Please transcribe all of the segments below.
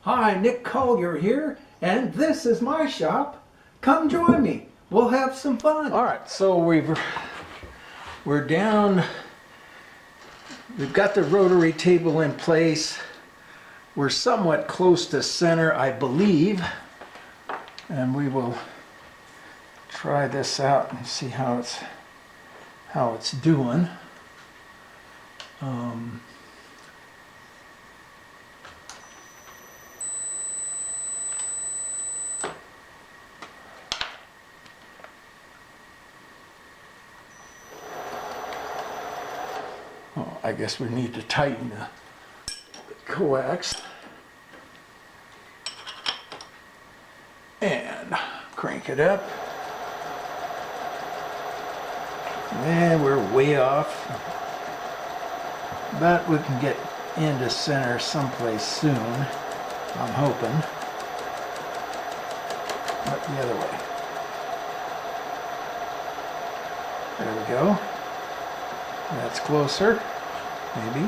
Hi, Nick Collier here, and this is my shop. Come join me. We'll have some fun. All right, so we're down. We've got the rotary table in place. We're somewhat close to center, I believe, and we will try this out and see how it's doing. I guess we need to tighten the coax and crank it up. And we're way off, but we can get into center someplace soon, I'm hoping. But the other way. There we go. That's closer, maybe.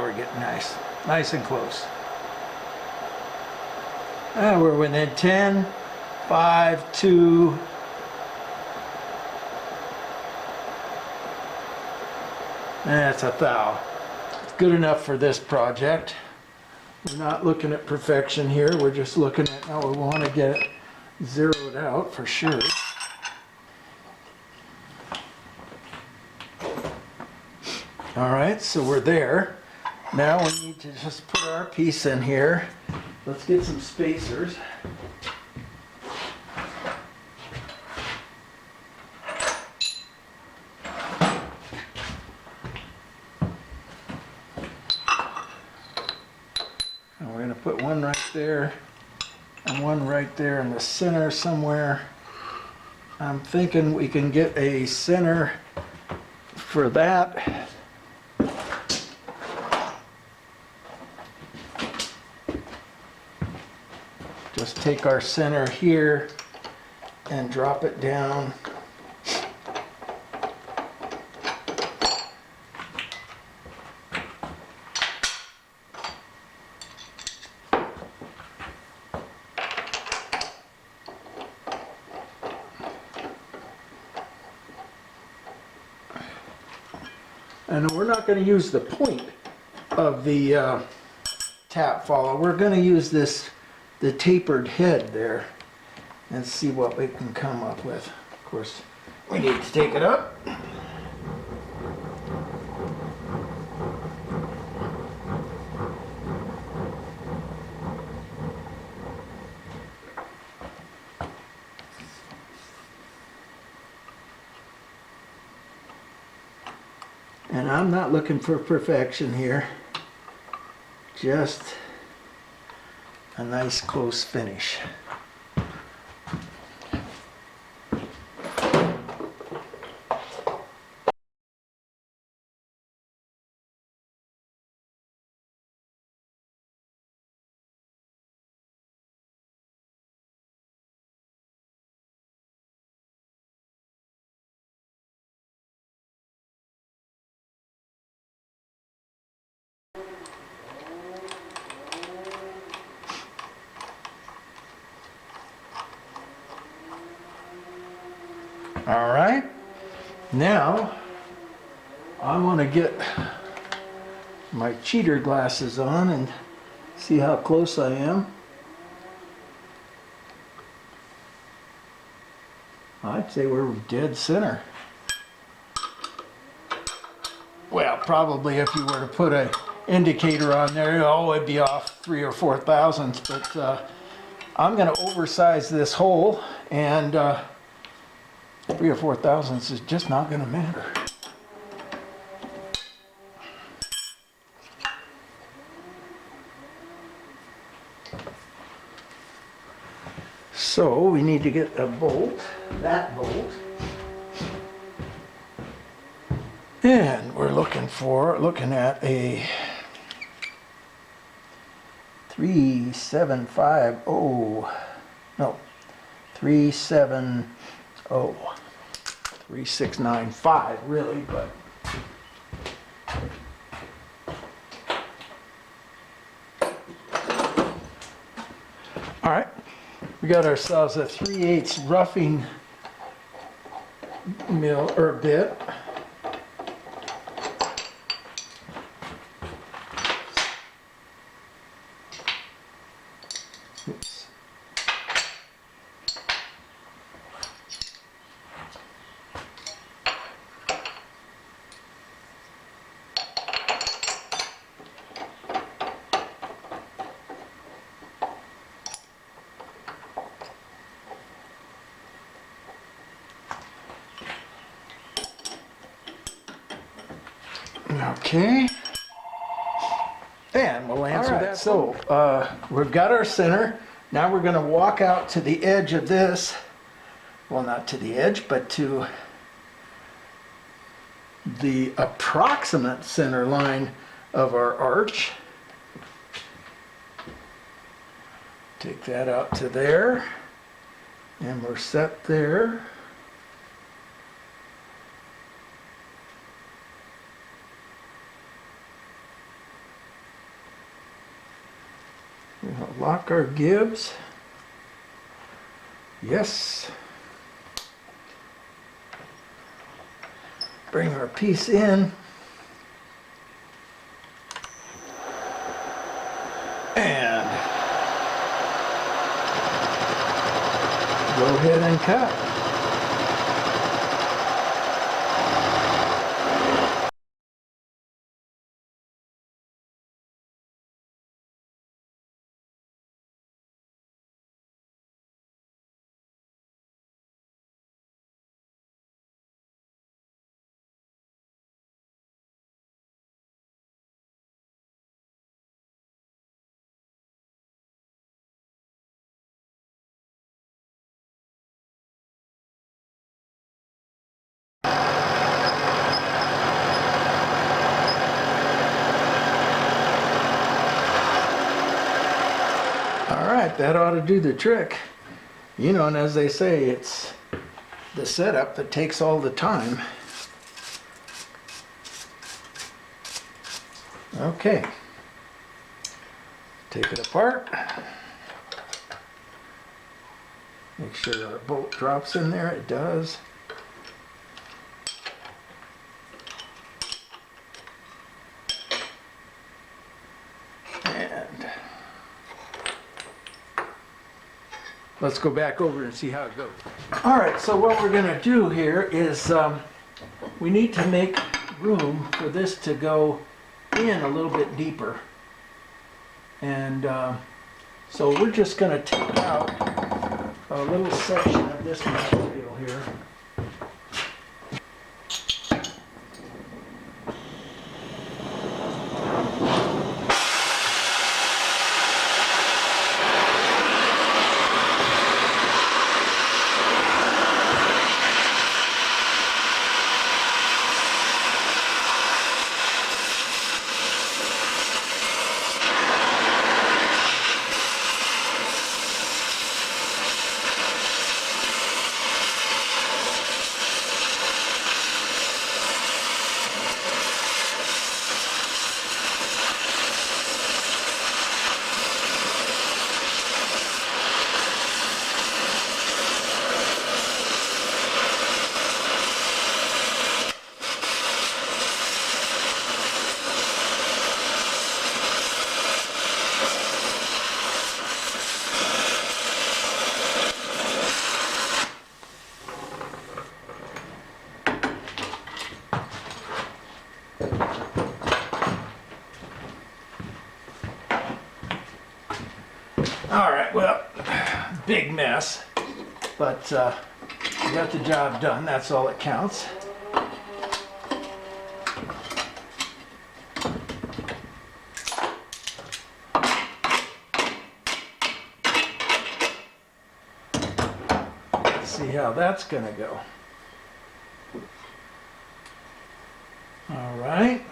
We're getting nice and close. We're within 10, 5, 2. That's a thou. It's good enough for this project. We're not looking at perfection here. We're just looking at how we want to get it zeroed out for sure. All right, so we're there. Now we need to just put our piece in here. Let's get some spacers. And we're going to put one right there and one right there in the center somewhere. I'm thinking we can get a center for that. Just take our center here and drop it down. And we're not going to use the point of the tap follow. We're going to use the tapered head there and see what we can come up with. Of course, we need to take it up. And I'm not looking for perfection here, just a nice close finish. All right, now I want to get my cheater glasses on and see how close I am. I'd say we're dead center. Well, probably if you were to put an indicator on there, oh, it'd be off 3 or 4 thousandths, but I'm going to oversize this hole, and 3 or 4 thousandths is just not going to matter. So we need to get a bolt, that bolt. And we're looking at a 3750, no, 370, 3695 really, but all right, we got ourselves a 3/8 roughing mill or bit. Oops. Okay, and we'll answer that. So we've got our center. Now we're going to walk out to the edge of this. Well, not to the edge, but to the approximate center line of our arch. Take that out to there, and we're set there. We'll lock our gibs. Yes. Bring our piece in. And go ahead and cut. That ought to do the trick. You know, and as they say, it's the setup that takes all the time. Okay. Take it apart. Make sure our bolt drops in there. It does. Let's go back over and see how it goes. All right, so what we're gonna do here is we need to make room for this to go in a little bit deeper. And so we're just gonna take out a little section of this material here. All right, well, big mess, but we got the job done. That's all that counts. see how that's going to go. All right.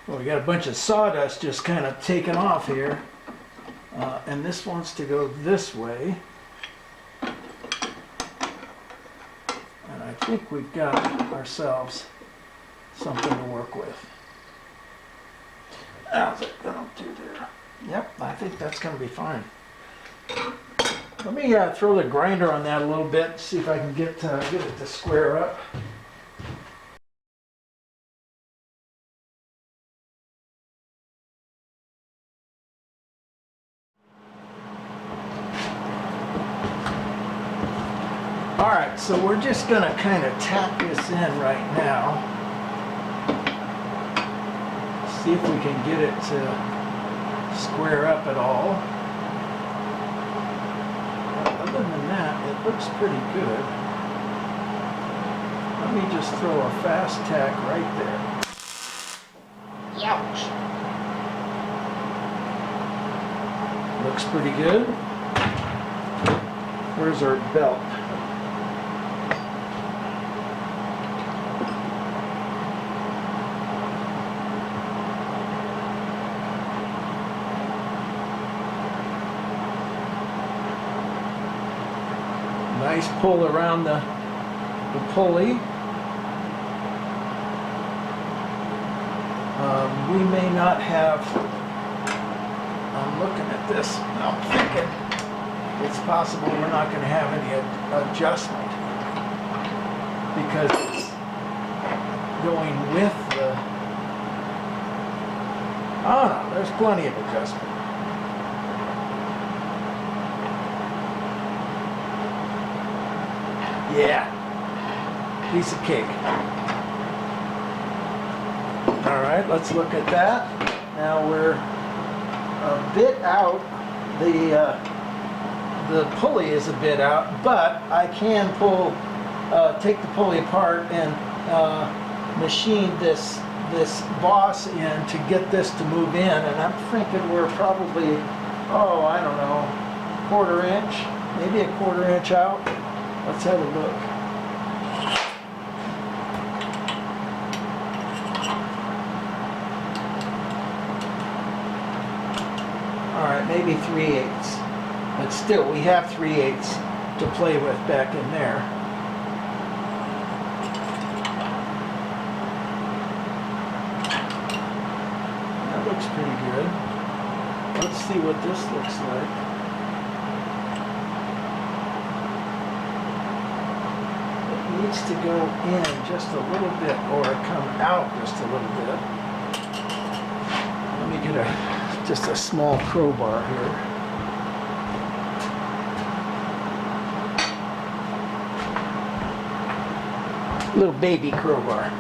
Well, we got a bunch of sawdust just kind of taken off here. And this wants to go this way. And I think we've got ourselves something to work with. How's it going to do there? Yep, I think that's going to be fine. Let me throw the grinder on that a little bit, see if I can get it to square up. All right, so we're just going to kind of tap this in right now. See if we can get it to square up at all. But other than that, it looks pretty good. Let me just throw a fast tack right there. Ouch! Looks pretty good. Where's our belt? Nice pull around the pulley. We may not have, I'm looking at this, I'm thinking it's possible we're not going to have any adjustment because it's going with the, oh no, there's plenty of adjustment. Yeah, piece of cake. All right, let's look at that. Now we're a bit out. The pulley is a bit out, but I can take the pulley apart and machine this boss in to get this to move in. And I'm thinking we're probably, oh, I don't know, quarter inch, maybe a quarter inch out. Let's have a look. All right, maybe 3/8. But still, we have 3/8 to play with back in there. That looks pretty good. Let's see what this looks like. Needs to go in just a little bit or come out just a little bit. Let me get just a small crowbar here. Little baby crowbar.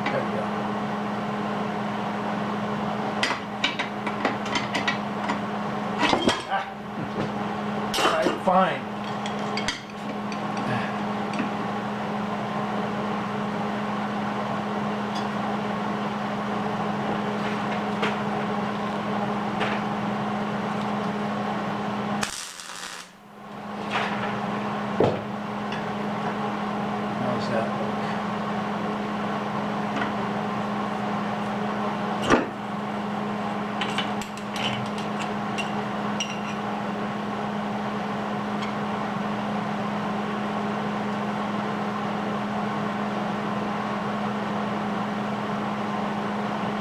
There we go. Fine. How's that look?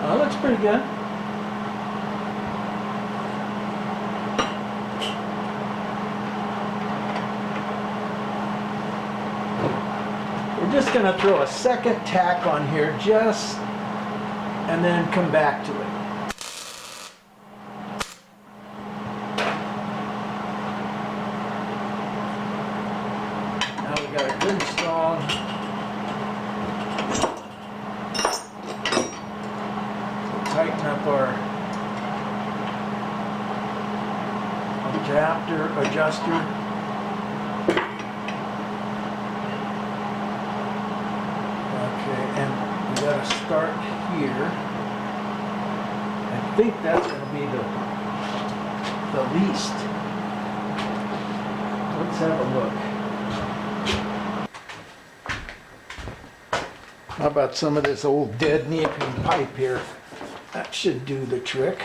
That looks pretty good. We're just going to throw a second tack on here and then come back to it. Now we got a good strong tighten up our adjuster. Okay, and we got to start here. I think that's going to be the least. Let's have a look. How about some of this old dead Neoprene pipe here? That should do the trick.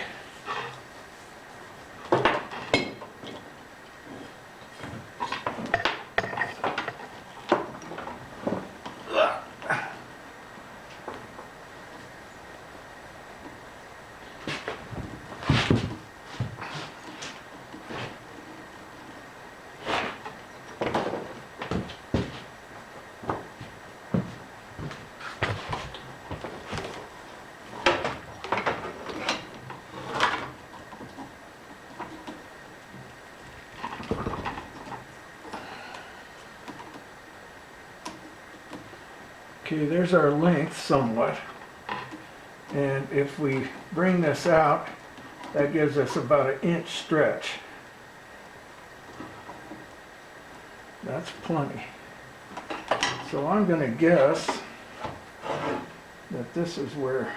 Okay, there's our length somewhat, and if we bring this out, that gives us about an inch stretch. That's plenty. So I'm going to guess that this is where,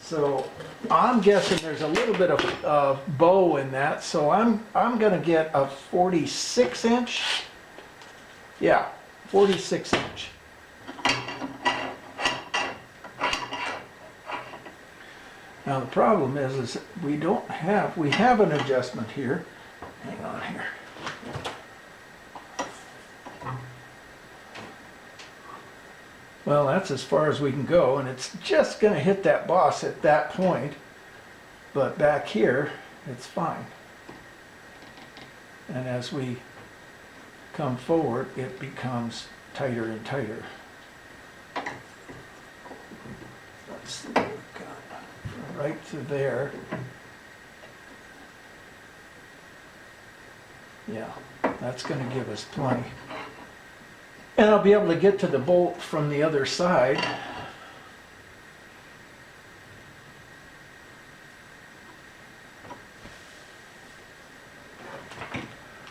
so I'm guessing there's a little bit of bow in that, so I'm going to get a 46 inch. Yeah, 46 inch. Now the problem is we have an adjustment here. Hang on here. Well, that's as far as we can go, and it's just going to hit that boss at that point. But back here, it's fine. And as we come forward, it becomes tighter and tighter. Let's see. Right to there. Yeah, that's going to give us plenty. And I'll be able to get to the bolt from the other side.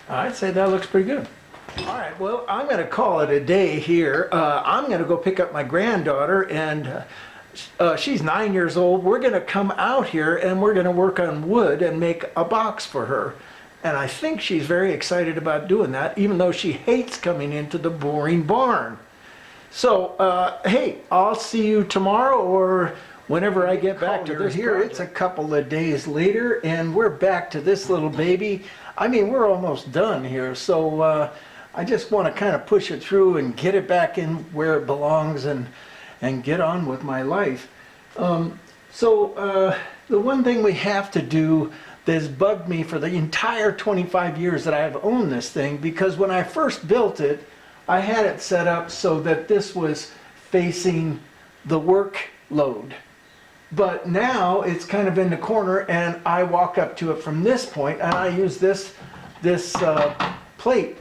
I'd say that looks pretty good. All right, well, I'm going to call it a day here. I'm going to go pick up my granddaughter, and she's 9 years old. We're going to come out here and we're going to work on wood and make a box for her. And I think she's very excited about doing that, even though she hates coming into the boring barn. So, hey, I'll see you tomorrow or whenever I get back to this here. It's a couple of days later and we're back to this little baby. I mean, we're almost done here. So I just want to kind of push it through and get it back in where it belongs and get on with my life. The one thing we have to do that's bugged me for the entire 25 years that I've owned this thing, because when I first built it, I had it set up so that this was facing the workload. But now it's kind of in the corner and I walk up to it from this point and I use this plate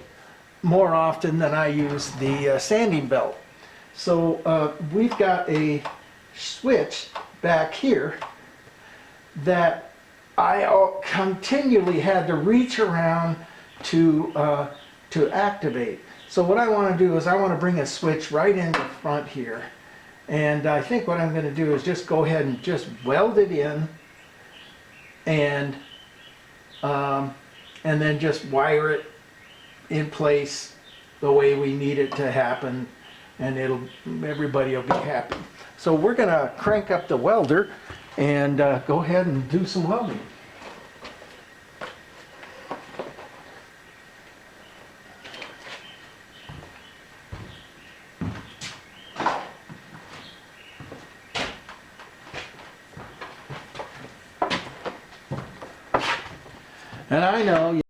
more often than I use the sanding belt. So we've got a switch back here that I continually had to reach around to activate. So what I want to do is I want to bring a switch right in the front here. And I think what I'm going to do is just go ahead and just weld it in and then just wire it in place the way we need it to happen, and everybody will be happy. So we're going to crank up the welder and go ahead and do some welding. And I know.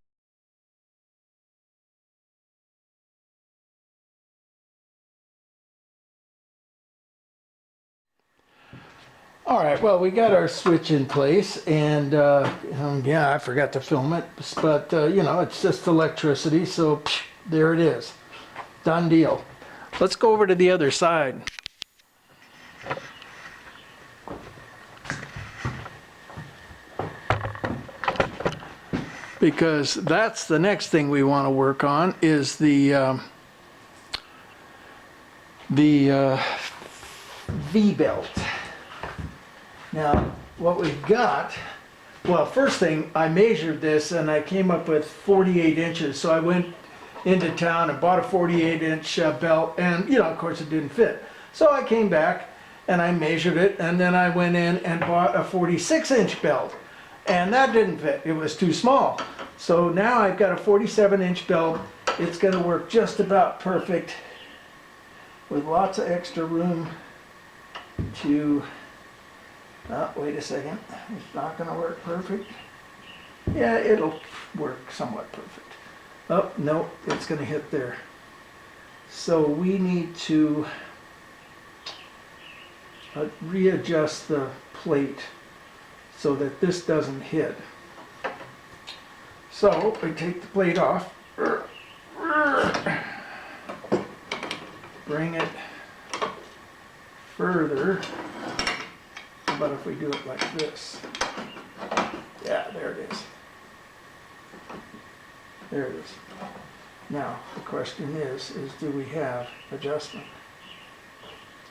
All right, well, we got our switch in place, and yeah, I forgot to film it, but you know, it's just electricity, so there it is. Done deal. Let's go over to the other side. Because that's the next thing we want to work on is the V-belt. Now, what we've got, well, first thing, I measured this and I came up with 48 inches. So I went into town and bought a 48-inch belt, and you know, of course it didn't fit. So I came back and I measured it, and then I went in and bought a 46-inch belt, and that didn't fit. It was too small. So now I've got a 47-inch belt. It's going to work just about perfect with lots of extra room to, oh, wait a second, it's not going to work perfect. Yeah, it'll work somewhat perfect. Oh, no, it's going to hit there. So we need to readjust the plate so that this doesn't hit. So I take the plate off, bring it further. How about if we do it like this? Yeah, there it is. There it is. Now, the question is do we have adjustment?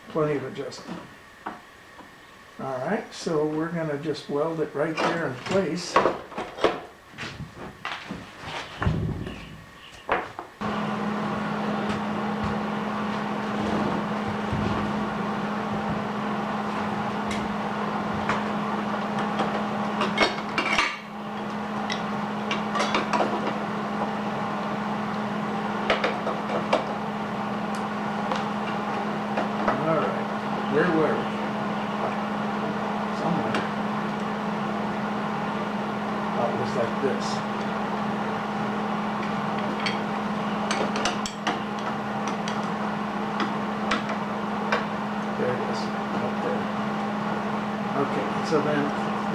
Plenty of adjustment. All right, so we're going to just weld it right there in place. All right, where were we? Somewhere. Oh, it was like this. There it is, up there. Okay, so then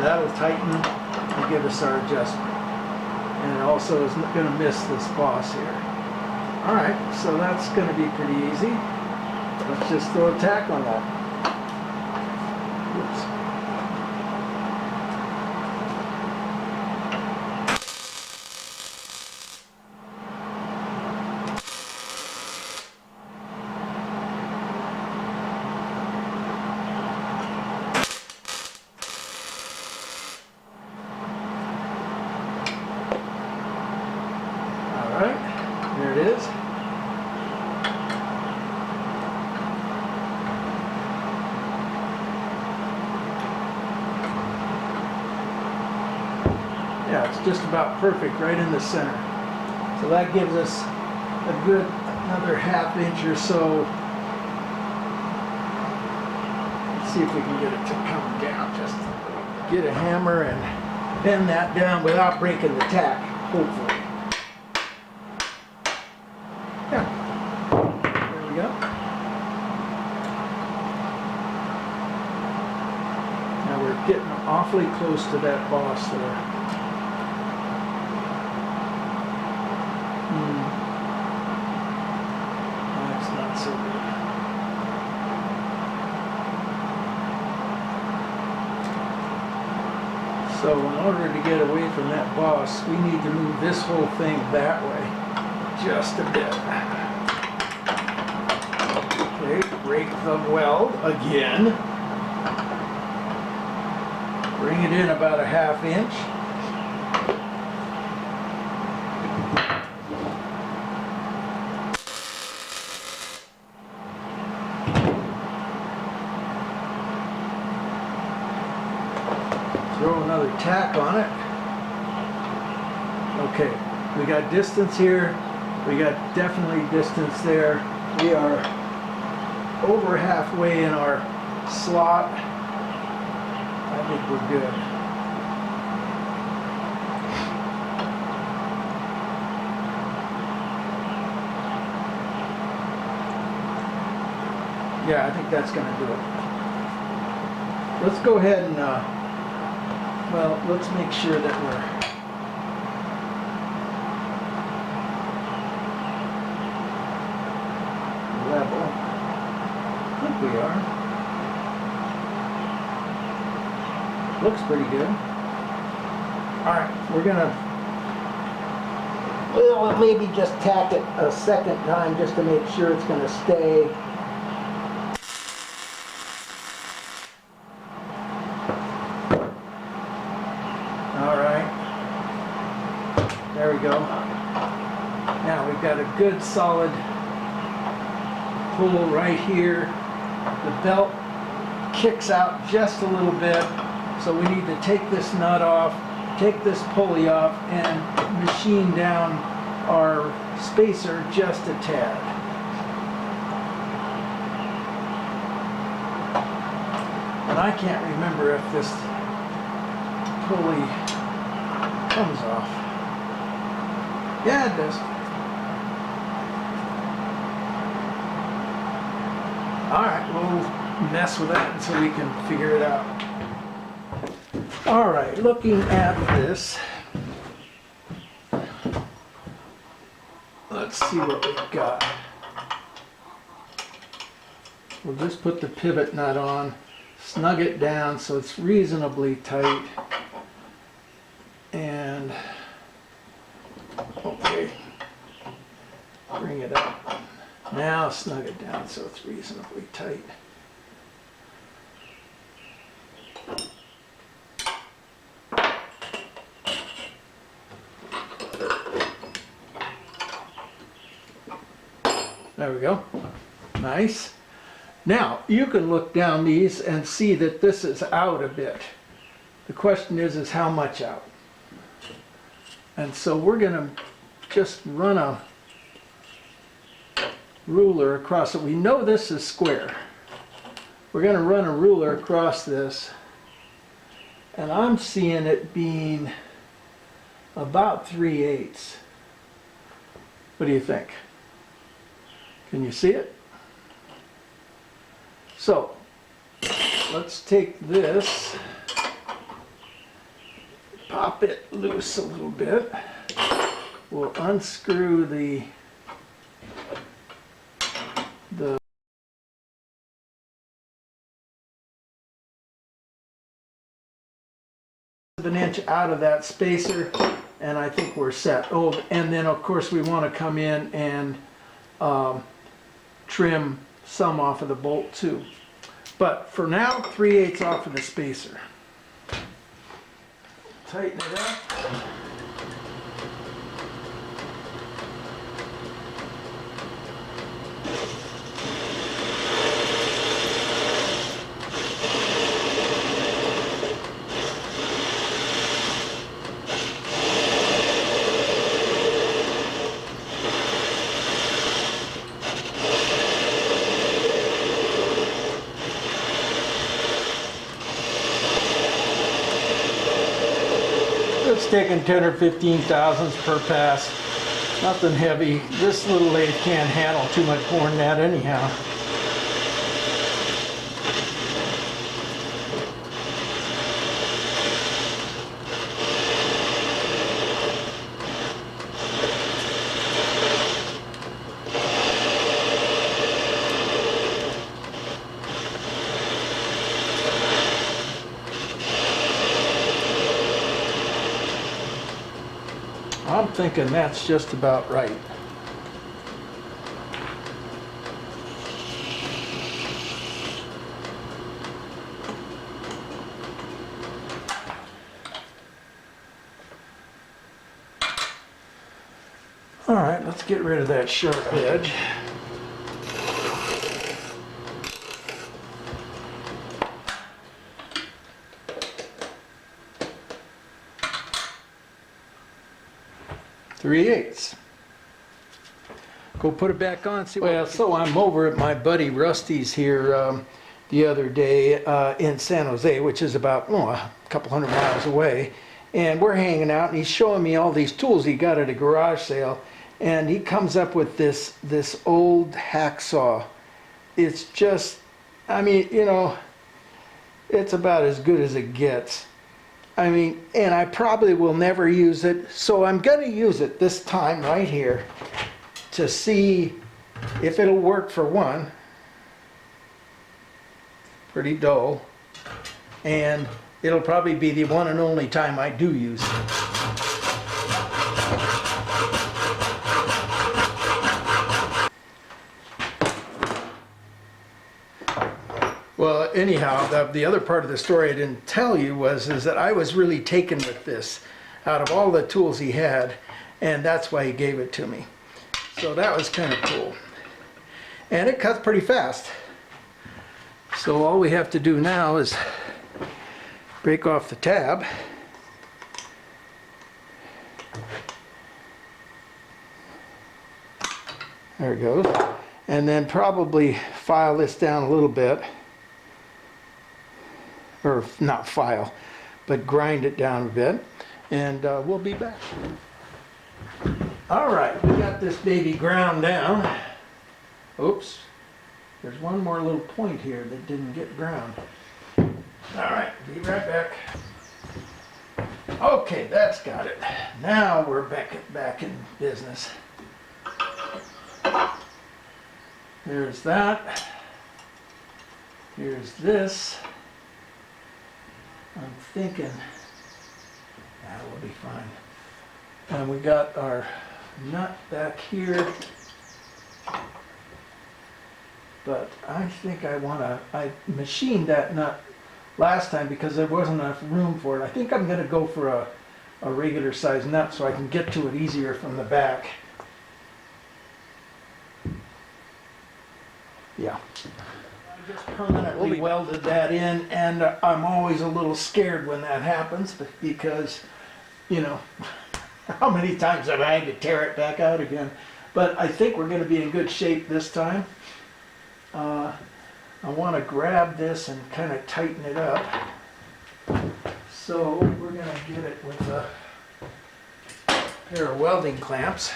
that'll tighten and give us our adjustment. And it also is going to miss this boss here. All right, so that's going to be pretty easy. Let's just throw a tack on that. Whoops. All right, there it is. Yeah, it's just about perfect right in the center. So that gives us a good another ½ inch or so. Let's see if we can get it to come down. Just get a hammer and bend that down without breaking the tack, hopefully. Yeah, there we go. Now we're getting awfully close to that boss there. That's not so good. So in order to get away from that boss, we need to move this whole thing that way just a bit. Okay, break the weld again. Bring it in about a ½ inch. Throw another tack on it. Okay, we got distance here. We got definitely distance there. We are over halfway in our slot. I think we're good. Yeah, I think that's going to do it. Let's go ahead and well, let's make sure that we're level. I think we are. Looks pretty good. Alright, we're gonna, well, maybe just tack it a second time just to make sure it's gonna stay. good solid pull right here. The belt kicks out just a little bit, so we need to take this nut off, take this pulley off, and machine down our spacer just a tad. And I can't remember if this pulley comes off. Yeah, it does. Alright, we'll mess with that until we can figure it out. Alright, looking at this, let's see what we've got. We'll just put the pivot nut on, snug it down so it's reasonably tight, and okay, bring it up. Now snug it down so it's reasonably tight. There we go. Nice. Now, you can look down these and see that this is out a bit. The question is how much out? And so we're going to just run a ruler across it. We know this is square. We're going to run a ruler across this, and I'm seeing it being about 3/8. What do you think? Can you see it? So let's take this, pop it loose a little bit. We'll unscrew the of an inch out of that spacer, and I think we're set. Oh, and then of course we want to come in and trim some off of the bolt too. But for now, 3/8 off of the spacer. Tighten it up. It's taking 10 or 15 thousandths per pass. Nothing heavy. This little lathe can't handle too much more than that anyhow. I'm thinking that's just about right. All right, let's get rid of that sharp edge. Three-eighths. Go put it back on. See what. Well, so I'm over at my buddy Rusty's here the other day in San Jose, which is about a couple hundred miles away, and we're hanging out, and he's showing me all these tools he got at a garage sale, and he comes up with this old hacksaw. It's just, I mean, you know, it's about as good as it gets. I mean, and I probably will never use it, so I'm going to use it this time right here to see if it'll work for one. Pretty dull. And it'll probably be the one and only time I do use it. Well, anyhow, the other part of the story I didn't tell you is that I was really taken with this out of all the tools he had, and that's why he gave it to me. So that was kind of cool. And it cuts pretty fast. So all we have to do now is break off the tab. There it goes. And then probably file this down a little bit. Or not file, but grind it down a bit. And we'll be back. All right, we got this baby ground down. Oops, there's one more little point here that didn't get ground. All right, be right back. Okay, that's got it. Now we're back in business. There's that. Here's this. I'm thinking that will be fine. And we got our nut back here. But I think I machined that nut last time because there wasn't enough room for it. I think I'm going to go for a regular size nut so I can get to it easier from the back. Yeah. I just permanently welded that in, and I'm always a little scared when that happens because, you know, how many times have I had to tear it back out again? But I think we're going to be in good shape this time. I want to grab this and kind of tighten it up. So we're going to get it with a pair of welding clamps.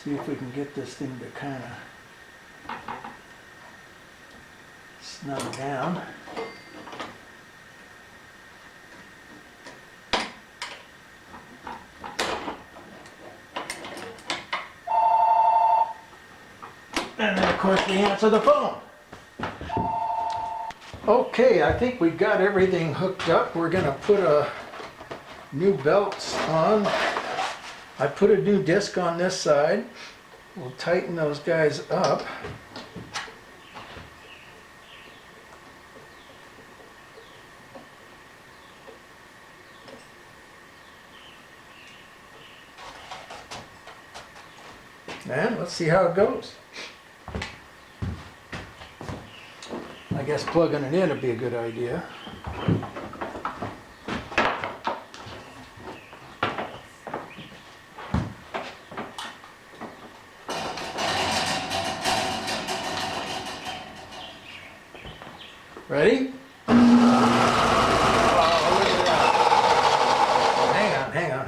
See if we can get this thing to kind of snug down. And then of course we answer the phone. Okay, I think we got everything hooked up. We're gonna put a new belts on. I put a new disc on this side. We'll tighten those guys up. And let's see how it goes. I guess plugging it in would be a good idea. Ready? Oh, look at that. Hang on.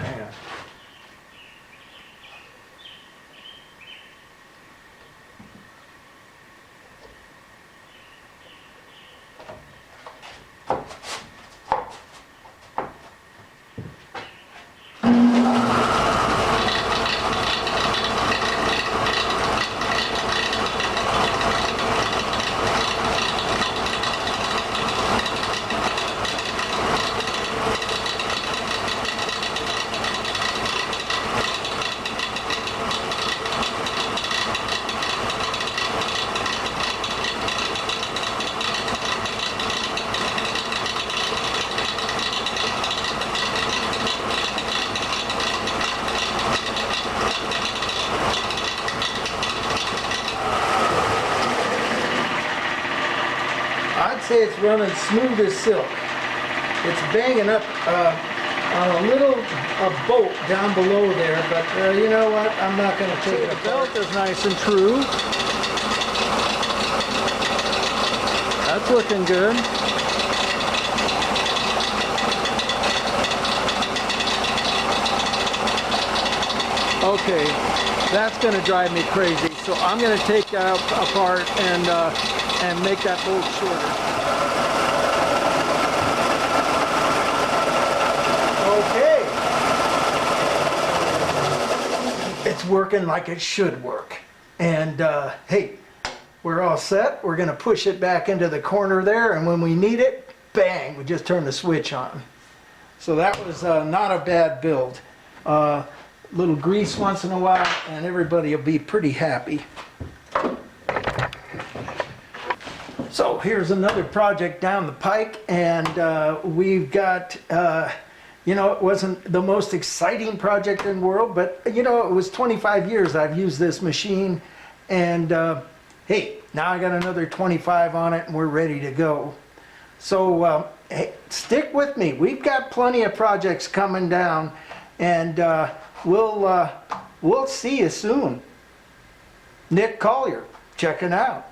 I'd say it's running smooth as silk. It's banging up on a little bolt down below there, but you know what? I'm not going to take it apart. The belt is nice and true. That's looking good. Okay, that's going to drive me crazy. So I'm going to take that apart and make that bolt shorter. Okay. It's working like it should work. And hey, we're all set. We're going to push it back into the corner there, and when we need it, bang, we just turn the switch on. So that was not a bad build. Little grease once in a while and everybody will be pretty happy. So here's another project down the pike, and we've got You know, it wasn't the most exciting project in the world, but you know, it was 25 years I've used this machine, and hey, now I got another 25 on it and we're ready to go. So hey, stick with me. We've got plenty of projects coming down, and we'll see you soon. Nick Collier, checking out.